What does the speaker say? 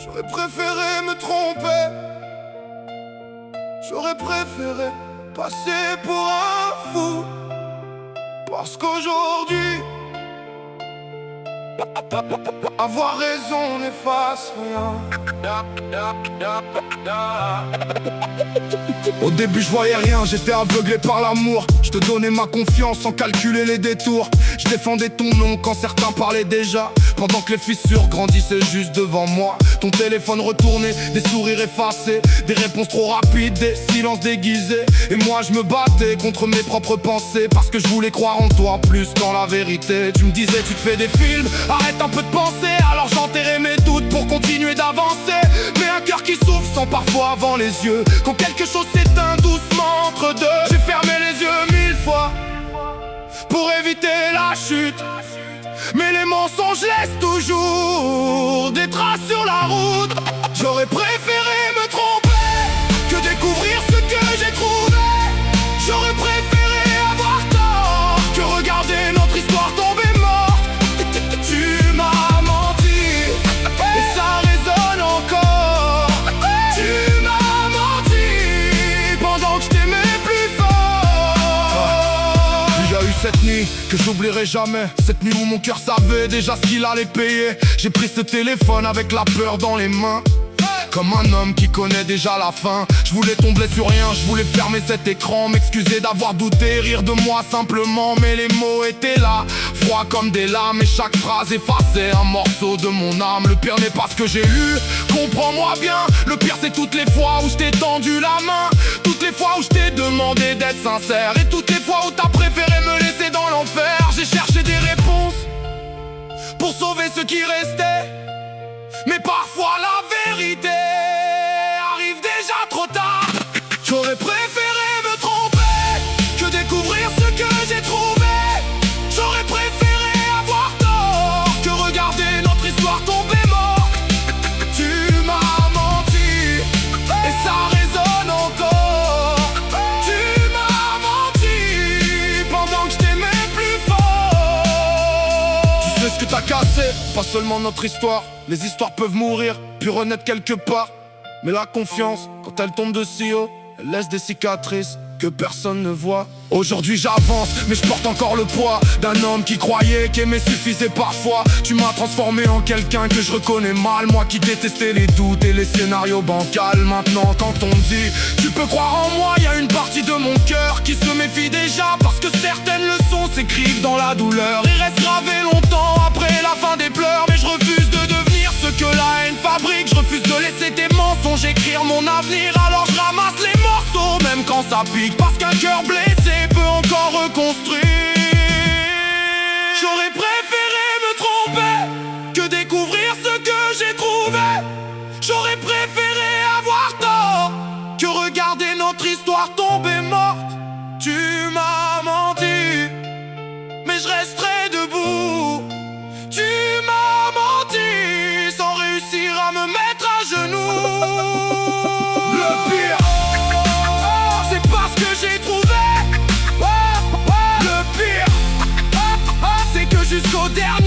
J'aurais préféré me tromper. J'aurais préféré passer pour un fou. Parce qu'aujourd'hui, avoir raison n'efface rien. Au début je voyais rien, j'étais aveuglé par l'amour. Je te donnais ma confiance sans calculer les détours. Je défendais ton nom quand certains parlaient déjà, pendant que les fissures grandissaient juste devant moi. Ton téléphone retourné, des sourires effacés, des réponses trop rapides, des silences déguisés. Et moi je me battais contre mes propres pensées, parce que je voulais croire en toi plus qu'en la vérité. Tu me disais tu te fais des films, arrête un peu de penser. Alors j'enterrais mes doutes pour continuer d'avancer. Mais un cœur qui souffle sans parfois avant les yeux. Quand quelque chose s'éteint doucement entre deux, j'ai fermé les yeux 1000 fois pour éviter la chute. Mais les mensonges laissent toujours des traces sur la route. J'aurais préféré me tromper que découvrir ce que j'ai trouvé. J'aurais préféré avoir tort que regarder notre histoire tomber morte. Tu m'as menti et ça résonne encore. Tu m'as menti pendant que je t'aimais plus fort. Il y a eu cette nuit que j'oublierai jamais, cette nuit où mon cœur savait déjà ce qu'il allait payer. J'ai pris ce téléphone avec la peur dans les mains, comme un homme qui connaît déjà la fin. Je voulais tomber sur rien, je voulais fermer cet écran, m'excuser d'avoir douté, rire de moi simplement. Mais les mots étaient là, froids comme des lames, et chaque phrase effaçait un morceau de mon âme. Le pire n'est pas ce que j'ai lu, comprends-moi bien. Le pire c'est toutes les fois où je t'ai tendu la main, toutes les fois où je t'ai demandé d'être sincère, et toutes les fois où t'as préféré me laisser dans l'enfer. J'ai cherché des réponses pour sauver ce qui restait, mais parfois la vérité arrive déjà trop tard. J'aurais préféré me tromper que découvrir ce que j'ai trouvé. J'aurais préféré avoir tort que regarder notre histoire tomber morte. Tu m'as menti et ça résonne encore. Tu m'as menti pendant que je t'aimais plus fort. Tu sais ce que t'as cassé, pas seulement notre histoire. Les histoires peuvent mourir, puis renaître quelque part. Mais la confiance, quand elle tombe de si haut, elle laisse des cicatrices que personne ne voit. Aujourd'hui j'avance, mais je porte encore le poids d'un homme qui croyait qu'aimer suffisait parfois. Tu m'as transformé en quelqu'un que je reconnais mal, moi qui détestais les doutes et les scénarios bancals. Maintenant quand on dit tu peux croire en moi, y a une partie de mon cœur qui se méfie déjà, parce que certaines leçons s'écrivent dans la douleur et restent gravées longtemps après la fin des pleurs. Mais je refuse de devenir ce que la haine fabrique. Je refuse de laisser tes mensonges écrire mon avenir. Alors je ramasse les morceaux même quand ça pique, parce qu'un cœur blessé peut encore reconstruire. J'aurais préféré me tromper que découvrir ce que j'ai trouvé. J'aurais préféré avoir tort que regarder notre histoire tomber morte. Tu m'as menti, mais je resterai debout. Tu m'as menti sans réussir à me mettre à genoux. Le pire, c'est pas ce que j'ai trouvé. Le pire, c'est que jusqu'au dernier